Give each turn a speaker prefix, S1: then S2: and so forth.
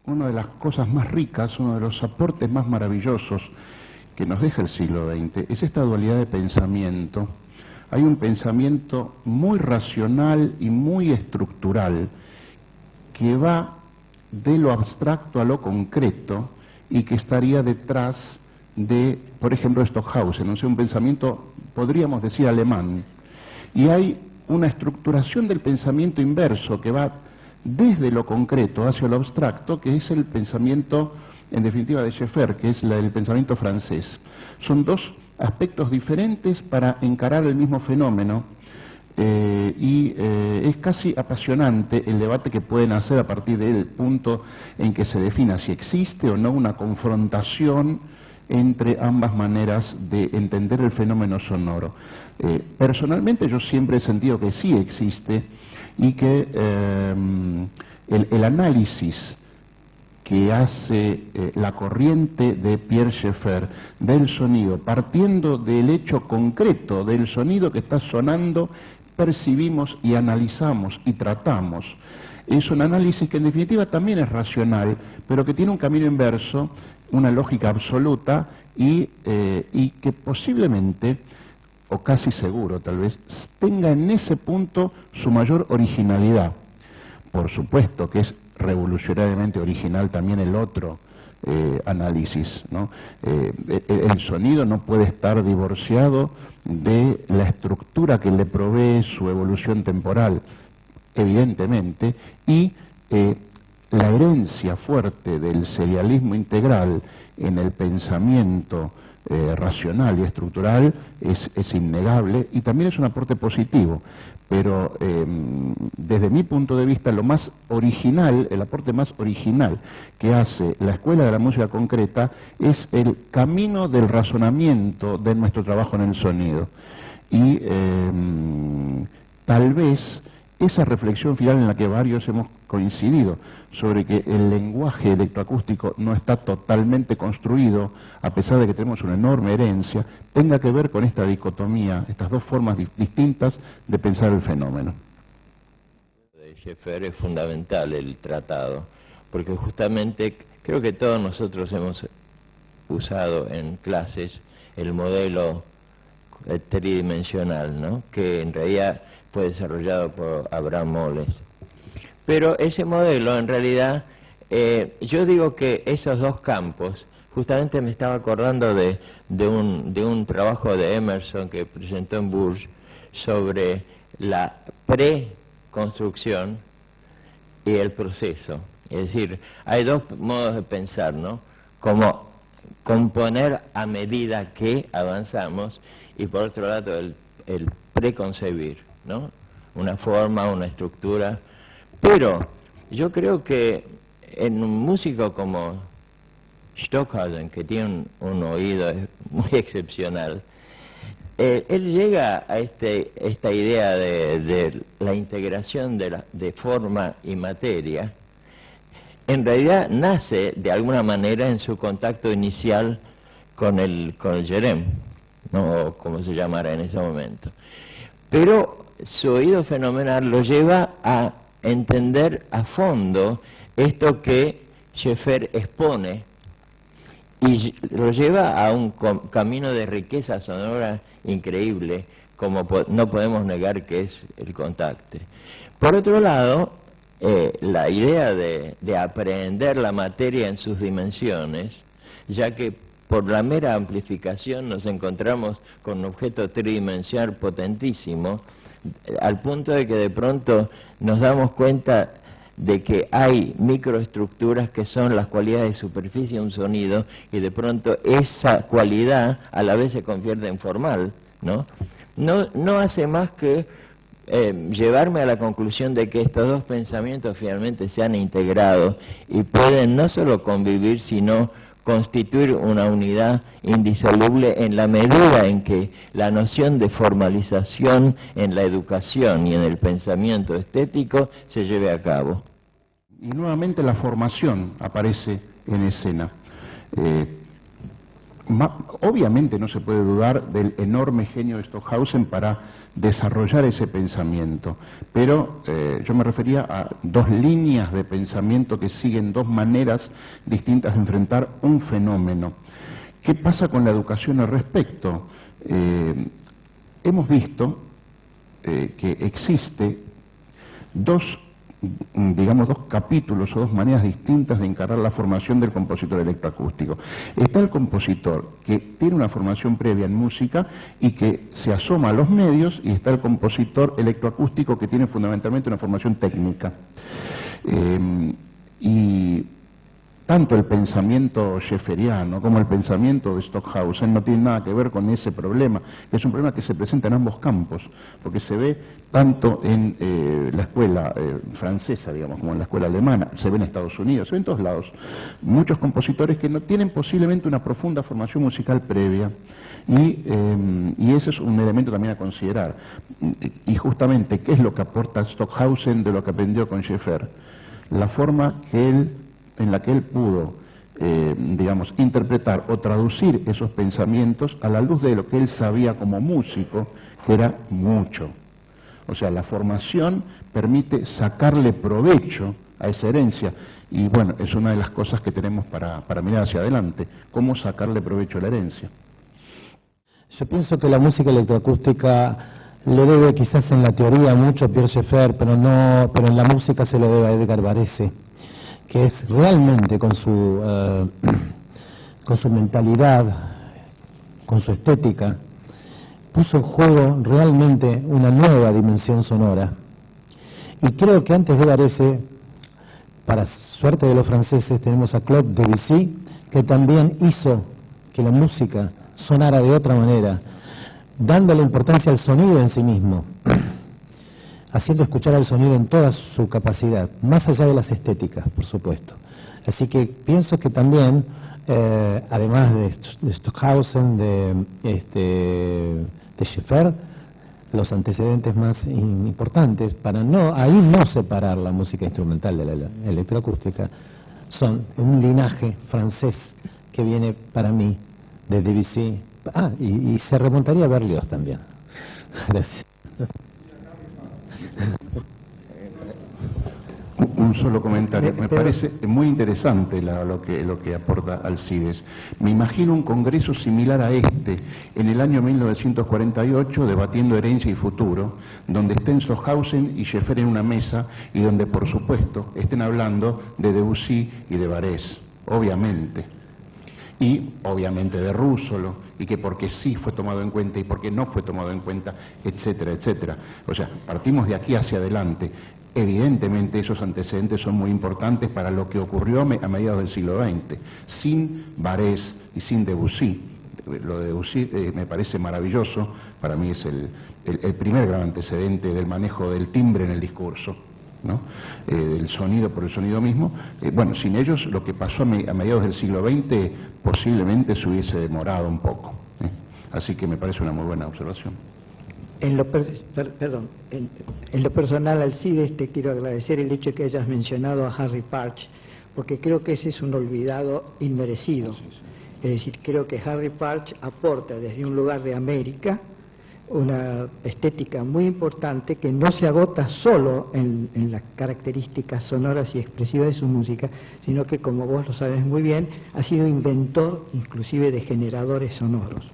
S1: una de las cosas más ricas, uno de los aportes más maravillosos que nos deja el siglo XX, es esta dualidad de pensamiento. Hay un pensamiento muy racional y muy estructural que va de lo abstracto a lo concreto y que estaría detrás de, por ejemplo, Stockhausen, o sea, un pensamiento, podríamos decir, alemán. Y hay una estructuración del pensamiento inverso que va desde lo concreto hacia lo abstracto, que es el pensamiento, en definitiva, de Schaeffer, que es el pensamiento francés. Son dos aspectos diferentes para encarar el mismo fenómeno, es casi apasionante el debate que pueden hacer a partir del punto en que se defina si existe o no una confrontación entre ambas maneras de entender el fenómeno sonoro. Personalmente yo siempre he sentido que sí existe y que el análisis que hace la corriente de Pierre Schaeffer del sonido, partiendo del hecho concreto del sonido que está sonando, percibimos y analizamos y tratamos. Es un análisis que en definitiva también es racional, pero que tiene un camino inverso, una lógica absoluta y que posiblemente, o casi seguro tal vez, tenga en ese punto su mayor originalidad. Por supuesto que es revolucionariamente original también el otro análisis, ¿no? El sonido no puede estar divorciado de la estructura que le provee su evolución temporal, evidentemente, y la herencia fuerte del serialismo integral en el pensamiento racional y estructural es innegable y también es un aporte positivo, pero desde mi punto de vista lo más original, el aporte más original que hace la Escuela de la Música Concreta es el camino del razonamiento de nuestro trabajo en el sonido y tal vez esa reflexión final en la que varios hemos coincidido sobre que el lenguaje electroacústico no está totalmente construido, a pesar de que tenemos una enorme herencia, tenga que ver con esta dicotomía, estas dos formas distintas de pensar el fenómeno.
S2: De Schaeffer es fundamental el tratado, porque justamente creo que todos nosotros hemos usado en clases el modelo tridimensional, ¿no? Que en realidad fue desarrollado por Abraham Moles. Pero ese modelo, en realidad, yo digo que esos dos campos, justamente me estaba acordando de un trabajo de Emerson que presentó en Bourges sobre la preconstrucción y el proceso. Es decir, hay dos modos de pensar, ¿no? Como componer a medida que avanzamos y por otro lado el preconcebir, ¿no? Una forma, una estructura. Pero yo creo que en un músico como Stockhausen, que tiene un oído muy excepcional, él llega a esta idea de la integración de forma y materia. En realidad nace de alguna manera en su contacto inicial con el Jerem, ¿no? O como se llamara en ese momento. Pero su oído fenomenal lo lleva a entender a fondo esto que Schaeffer expone y lo lleva a un camino de riqueza sonora increíble, como no podemos negar que es el contacto. Por otro lado, la idea de aprehender la materia en sus dimensiones, ya que por la mera amplificación nos encontramos con un objeto tridimensional potentísimo, al punto de que de pronto nos damos cuenta de que hay microestructuras que son las cualidades de superficie de un sonido y de pronto esa cualidad a la vez se convierte en formal, ¿no? No hace más que llevarme a la conclusión de que estos dos pensamientos finalmente se han integrado y pueden no solo convivir, sino constituir una unidad indisoluble en la medida en que la noción de formalización en la educación y en el pensamiento estético se lleve a cabo.
S1: Y nuevamente la formación aparece en escena. obviamente no se puede dudar del enorme genio de Stockhausen para desarrollar ese pensamiento, pero yo me refería a dos líneas de pensamiento que siguen dos maneras distintas de enfrentar un fenómeno. ¿Qué pasa con la educación al respecto? Hemos visto que existe dos capítulos o dos maneras distintas de encarar la formación del compositor electroacústico. Está el compositor que tiene una formación previa en música y que se asoma a los medios, y está el compositor electroacústico que tiene fundamentalmente una formación técnica. Y tanto el pensamiento schefferiano como el pensamiento de Stockhausen no tienen nada que ver con ese problema, que es un problema que se presenta en ambos campos, porque se ve tanto en la escuela francesa, digamos, como en la escuela alemana, se ve en Estados Unidos, se ve en todos lados. Muchos compositores que no tienen posiblemente una profunda formación musical previa, y ese es un elemento también a considerar. Y justamente, ¿qué es lo que aporta Stockhausen de lo que aprendió con Scheffer? La forma en la que él pudo, interpretar o traducir esos pensamientos a la luz de lo que él sabía como músico, que era mucho. O sea, la formación permite sacarle provecho a esa herencia, y bueno, es una de las cosas que tenemos para mirar hacia adelante, cómo sacarle provecho a la herencia.
S3: Yo pienso que la música electroacústica le debe quizás en la teoría mucho a Pierre Schaeffer, pero en la música se lo debe a Edgar Varese, que es realmente con su mentalidad, con su estética, puso en juego realmente una nueva dimensión sonora. Y creo que antes de Varese, para suerte de los franceses, tenemos a Claude Debussy, que también hizo que la música sonara de otra manera, dándole importancia al sonido en sí mismo, haciendo escuchar al sonido en toda su capacidad, más allá de las estéticas, por supuesto. Así que pienso que también, además de Stockhausen, de Scheffer, los antecedentes más importantes, para ahí no separar la música instrumental de la electroacústica, son un linaje francés que viene para mí de Debussy, y se remontaría a Berlioz también. Gracias.
S1: Un solo comentario. Me parece muy interesante lo que aporta Alcides. Me imagino un congreso similar a este, en el año 1948, debatiendo herencia y futuro, donde estén Stockhausen y Scheffer en una mesa, y donde, por supuesto, estén hablando de Debussy y de Varese, obviamente. Y, obviamente, de Russolo, y que porque sí fue tomado en cuenta y porque no fue tomado en cuenta, etcétera, etcétera. O sea, partimos de aquí hacia adelante. Evidentemente esos antecedentes son muy importantes para lo que ocurrió a mediados del siglo XX. Sin Varese y sin Debussy, lo de Debussy me parece maravilloso, para mí es el primer gran antecedente del manejo del timbre en el discurso, ¿no? Del sonido por el sonido mismo. Bueno, sin ellos lo que pasó a mediados del siglo XX posiblemente se hubiese demorado un poco, ¿eh? Así que me parece una muy buena observación.
S4: En lo personal, Alcides, te quiero agradecer el hecho que hayas mencionado a Harry Partch, porque creo que ese es un olvidado inmerecido. Es decir, creo que Harry Partch aporta desde un lugar de América una estética muy importante que no se agota solo en las características sonoras y expresivas de su música, sino que, como vos lo sabes muy bien, ha sido inventor inclusive de generadores sonoros.